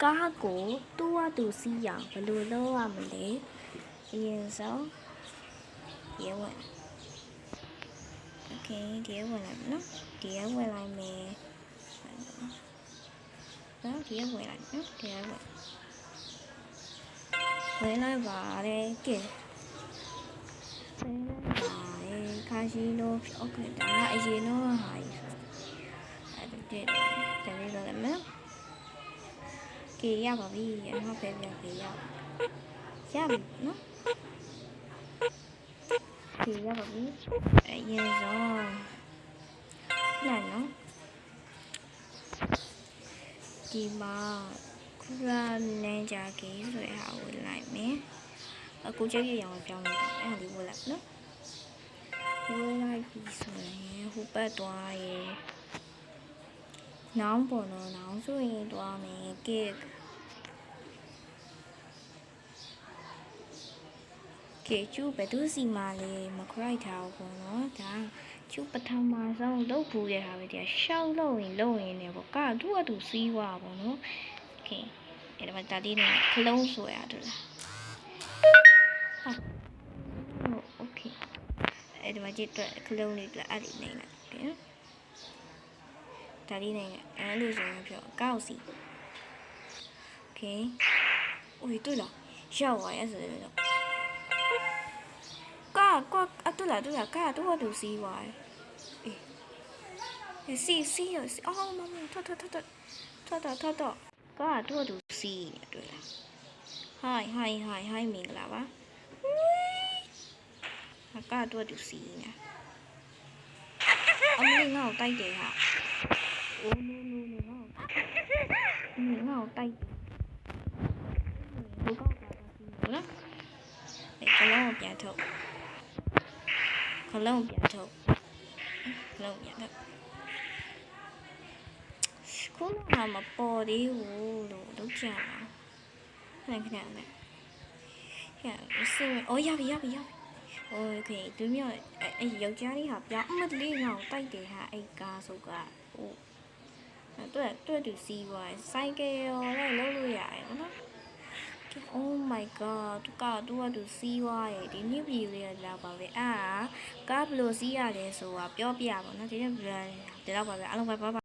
ကားကိုတူဝတူစီးရဘယ်လိုလုပ်ရမလဲအရင်ဆုံးဒီဝင်โอเคဒီဝင်လိုက်နော်ဒီဝင်လိုက်မယ်နော်ဒီဝင်လိုက်နော်ဒီဝင်လိုက်ပါလေကဲဝင်လိုက်ပါလေခါရှိလို့โอเคဒါအရင်တော့ဟာကြီးအဲ့ဒါတည်းတော့လည်းမယ်ကဲရပါပြီအနောက်ပဲပြပေးရပြီနော်ကဲရပါပြီအရင်ဆုံးလိုက်နော်ဒီမှာခုရနန်းကြကြီးဆိုတဲ့ဟာကိုလိုက်မယ်အခုချက်ရအောင်ပြောင်းလိုက်တော့အဲ့ဒါလေးဝင်လိုက်နော်ဝင်လိုက်ပြီဆိုရင်ဟိုဘက်သွားရေနောင်ပေါ်တော့နောင်ဆိုရင်သွားမယ်ကဲကျူဘယ်သူစီမာလေးမခရိုက်ထားဘူးပေါ့နော်ဒါကျူပထမဆုံးလုပ်ဘူးတဲ့ဟာပဲတရားရှောက်လုပ်ရင်နေပေါ့ကသူ့အတူစီးွားပေါ့နော်โอเคအဲ့ဒါမှဒါလေးနဲ့ခလုံးဆွဲရတယ်လားโอเคအဲ့ဒါမှကြည့်တော့ခလုံးလေးတွေ့အဲ့ဒီနေလိုက်โอเคဒါလေးနဲ့အဲ့လိုဆိုရင်ပြောကောက်စီโอเคอุ้ย对了要我也是了啊对了嘎都我都是哇诶是哦是哦妈妈拖嘎都我都是对了嗨明啦吧嘎都我都是呢အမလေးငါ့ကိုတိုက်တယ်ဟာအိုးနိုးငါ့ကိုတိုက်ဘုကောက်တာစီနော်ခလုံးပြန်ထုတ်ခုနကမပေါ်သေးဘူးလို့လုပ်ကြတာခဏနဲ့ဟဲ့ဆိုအော်ရပြီโอเคသူမျိုးအဲ့ယောက်ျားလေးဟာပြောင်းအမလေးငါ့ကိုတိုက်တယ်ဟာအဲ့ကားဆိုကဟိုတွေ့သူစီးသွားဆိုင်ကယ်ရောလည်းလုပ်လို့ရတယ်နော် Oh my god သူကသူစီးသွားရဲ့ဒီမြစ်ပြည်လေးလာပါပဲကားဘလို့စီးရတယ်ဆိုတာပြောပြပါနော်ဒီတော့ပါပဲအားလုံးပဲ